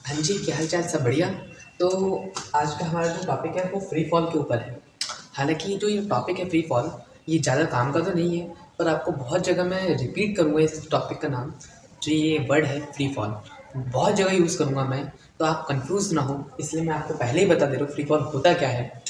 हाँ जी, क्या हाल चाल, सब बढ़िया। तो आज का हमारा जो टॉपिक है वो फ्री फॉल के ऊपर है। हालांकि जो ये टॉपिक है फ्री फॉल, ये ज़्यादा काम का तो नहीं है, पर आपको बहुत जगह मैं रिपीट करूँगा इस टॉपिक का नाम। जो ये वर्ड है फ्री फॉल, बहुत जगह यूज़ करूँगा मैं, तो आप कंफ्यूज ना हो, इसलिए मैं आपको पहले ही बता दे रहा हूँ फ्री फॉल होता क्या है।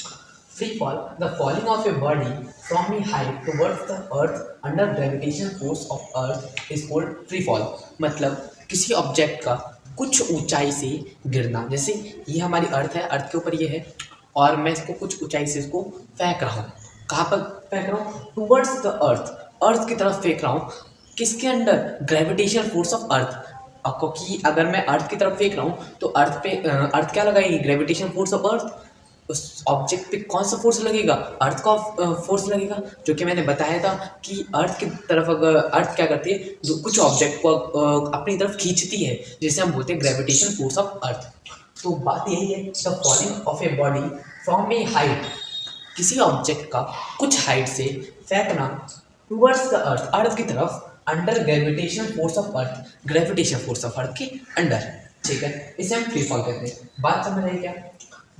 Free fall, the falling of a body from A height towards the earth under gravitation force of Earth is called free fall. मतलब किसी ऑब्जेक्ट का कुछ ऊंचाई से गिरना। जैसे ये हमारी अर्थ है, अर्थ के ऊपर ये है, और मैं इसको कुछ ऊंचाई से इसको फेंक रहा हूँ। कहाँ पर फेंक रहा हूँ? टुवर्ड्स द अर्थ, अर्थ की तरफ फेंक रहा हूँ। किसके अंडर? ग्रेविटेशन फोर्स ऑफ अर्थ। क्योंकि अगर मैं अर्थ की तरफ फेंक रहा हूँ तो अर्थ पे अर्थ क्या लगाएगी? ग्रेविटेशन फोर्स ऑफ अर्थ। उस ऑब्जेक्ट पे कौन सा फोर्स लगेगा? अर्थ का फोर्स लगेगा, जो कि मैंने बताया था कि अर्थ की तरफ अगर अर्थ क्या करती है, जो कुछ ऑब्जेक्ट को अपनी तरफ खींचती है, जिसे हम बोलते हैं ग्रेविटेशन फोर्स ऑफ अर्थ। तो बात यही है, the falling of a body from A height, किसी ऑब्जेक्ट का कुछ हाइट से फेंकना टुवर्ड्स द अर्थ, अर्थ की तरफ, under gravitation force of earth, gravitation force of अर्थ के अंडर। ठीक है, इसे हम फ्री फॉल कहते हैं। बात समझ आई क्या?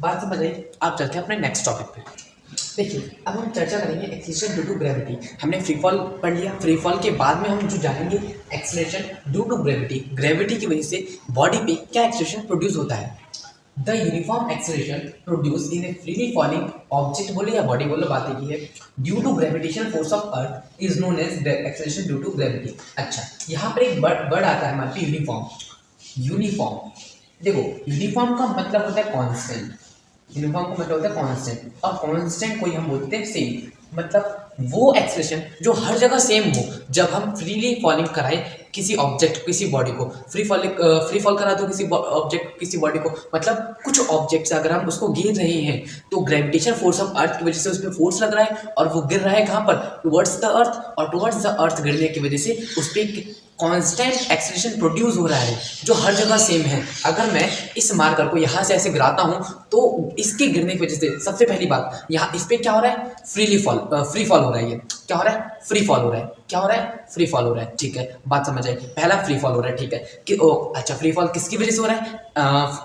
बात समझ आई। आप चलते हैं अपने नेक्स्ट टॉपिक पे। देखिए, अब हम चर्चा करेंगे एक्सीलरेशन ड्यू टू ग्रेविटी। हमने फ्री फॉल पढ़ लिया, फ्री फॉल के बाद में हम जो जानेंगे acceleration due to gravity. Gravity की वजह से बॉडी पे क्या एक्सीलरेशन प्रोड्यूस होता है। The uniform acceleration produce in a freely falling object, बोले या बॉडी बोलो, बात एक ही है, due to gravitation force of Earth is known as acceleration due to gravity. अच्छा, यहाँ पर एक वर्ड आता है हमारे यूनिफॉर्म। यूनिफॉर्म, देखो यूनिफॉर्म का मतलब होता है कांस्टेंट। यूनिफॉर्म का मतलब होता है कांस्टेंट, और कांस्टेंट को हम बोलते हैं सेम। मतलब वो एक्सप्रेशन जो हर जगह सेम हो। जब हम फ्रीली फॉलिंग कराएं किसी ऑब्जेक्ट, किसी बॉडी को फ्री फॉल करा दो किसी ऑब्जेक्ट, किसी बॉडी को, मतलब कुछ ऑब्जेक्ट्स अगर हम उसको गिर रहे हैं तो ग्रेविटेशन फोर्स ऑफ अर्थ की वजह से उस पर फोर्स लग रहा है, और वो गिर रहा है कहाँ पर? टुवर्ड्स द अर्थ, और टुवर्ड्स द अर्थ गिरने की वजह से उस पर कांस्टेंट एक्सीलरेशन प्रोड्यूस हो रहा है, जो हर जगह सेम है। अगर मैं इस मार्कर को यहाँ से ऐसे गिराता हूँ तो इसके गिरने की वजह से, सबसे पहली बात, यहाँ इस पे क्या हो रहा है? फ्री फॉल हो रहा है। ये क्या हो रहा है? फ्री फॉल हो रहा है। क्या हो रहा है? फ्री फॉल हो रहा है। ठीक है, बात समझ आई। पहला फ्री फॉल हो रहा है, ठीक है कि अच्छा, फ्री फॉल किसकी वजह से हो रहा है?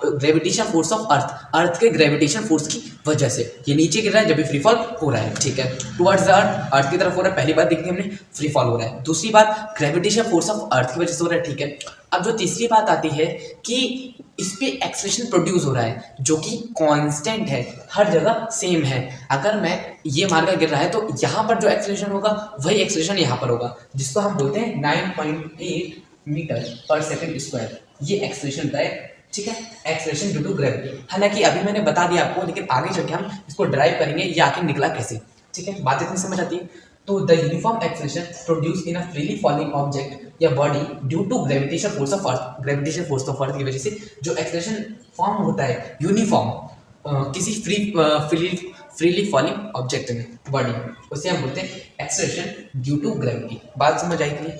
ग्रेविटेशन फोर्स ऑफ अर्थ, अर्थ के ग्रेविटेशन फोर्स की वजह से ये नीचे गिर रहा है, जब भी फ्री फॉल हो रहा है। ठीक है, टुवर्ड्स द अर्थ, अर्थ की तरफ हो रहा है, पहली बात देखी हमने, फ्री फॉल हो रहा है। दूसरी बात, ग्रेविटेशन फोर्स ऑफ अर्थ की वजह से हो रहा है। ठीक है, अब जो तीसरी बात आती है कि इस पे एक्सेलरेशन प्रोड्यूस हो रहा है, जो कि कांस्टेंट है, हर जगह सेम है। अगर मैं ये मार्कर गिर रहा है तो यहाँ पर जो एक्सेलरेशन होगा वही एक्सेलरेशन यहाँ पर होगा, जिसको हम बोलते हैं 9.8 मीटर पर सेकंड स्क्वायर। ये एक्सेलरेशन होता है। ठीक है, एक्सेलरेशन ड्यू टू ग्रेविटी। हालांकि अभी मैंने बता दिया आपको, लेकिन आगे चल के हम इसको ड्राइव करेंगे, ये आखिर निकला कैसे। ठीक है, बात इतनी समझ आती है। तो the uniform acceleration produce in a freely falling object या body due to gravitation force of earth, gravitation force of earth की वजह से जो एक्सेलरेशन फॉर्म होता है यूनिफॉर्म किसी फ्रीली फॉलिंग ऑब्जेक्ट में, बॉडी में, उसे हम बोलते हैं एक्सेलरेशन ड्यू टू ग्रेविटी। बात समझ आई थी?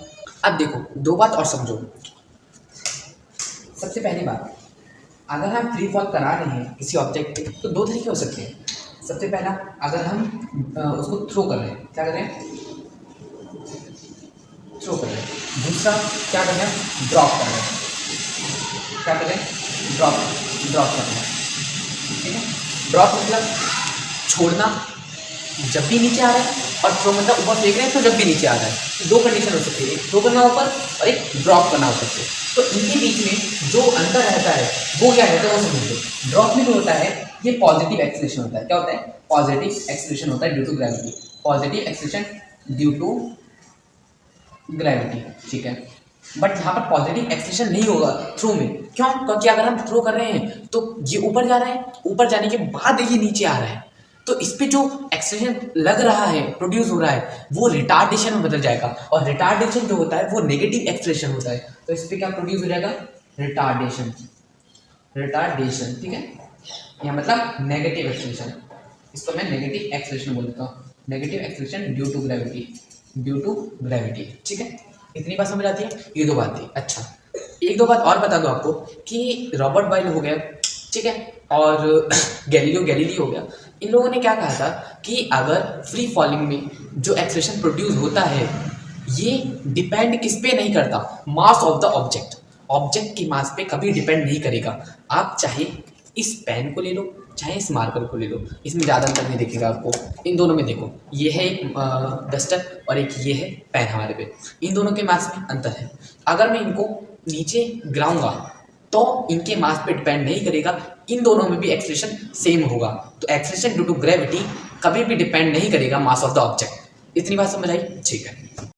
अब देखो, दो बात और समझो। सबसे पहली बात, अगर हम फ्री फॉल करा रहे हैं किसी ऑब्जेक्ट पे तो दो तरीके हो सकते हैं। सबसे पहला, अगर हम उसको थ्रो कर रहे हैं, क्या कर रहे हैं? थ्रो कर रहे हैं। दूसरा क्या कर रहे हैं? ड्रॉप कर रहे हैं। क्या कर रहे हैं? ड्रॉप कर रहे हैं। ठीक है, ड्रॉप मतलब छोड़ना जब भी नीचे आ रहा है, और थ्रो मतलब ऊपर फेंक रहे हैं तो जब भी नीचे आ रहा है। तो दो कंडीशन हो सकती है, एक थ्रो करना ऊपर और एक ड्रॉप करना ऊपर से। तो इनके बीच में जो अंतर रहता है वो क्या रहता है, वो समझ लो। ड्रॉप में जो होता है ये पॉजिटिव एक्सीलरेशन होता है। क्या होता है? पॉजिटिव एक्सीलरेशन होता है due to gravity. Positive acceleration due to gravity. ठीक है, बट यहाँ पर पॉजिटिव एक्सीलरेशन नहीं होगा थ्रो में। क्यों? क्योंकि अगर हम थ्रो कर रहे हैं तो ये ऊपर जा रहा है, ऊपर जाने के बाद ये नीचे आ रहा है, तो इस पे जो एक्सेलरेशन लग रहा है, प्रोड्यूस हो रहा है, वो रिटार्डेशन में बदल जाएगा। और रिटार्डेशन जो होता है वो नेगेटिव एक्सेलरेशन होता है। तो इस पे क्या प्रोड्यूस हो जाएगा? रिटार्डेशन। रिटार्डेशन, ठीक है, यह मतलब नेगेटिव एक्सेलरेशन। इसको मैं नेगेटिव एक्सेलरेशन बोलता हूँ, negative acceleration due to gravity, due to gravity. ठीक है, इतनी बात समझ आती है? ये दो बात थी। अच्छा, एक दो बात और बता दो आपको कि रॉबर्ट बॉयल हो गया, ठीक है, और गैलीलियो गैलीली हो गया। इन लोगों ने क्या कहा था कि अगर फ्री फॉलिंग में जो एक्सेलरेशन प्रोड्यूस होता है ये डिपेंड किस पे नहीं करता? Mass of the object. Object की मास पे कभी डिपेंड नहीं करेगा। आप चाहे इस पेन को ले लो, चाहे इस मार्कर को ले लो, इसमें ज़्यादा अंतर नहीं दिखेगा आपको। इन दोनों में देखो, ये है एक डस्टर और एक ये है पेन हमारे पे, इन दोनों के मास में अंतर है। अगर मैं इनको नीचे गिराऊंगा तो इनके मास पे डिपेंड नहीं करेगा, इन दोनों में भी एक्सेलरेशन सेम होगा। तो एक्सेलरेशन ड्यू टू ग्रेविटी कभी भी डिपेंड नहीं करेगा मास ऑफ द ऑब्जेक्ट। इतनी बात समझ आई? ठीक है।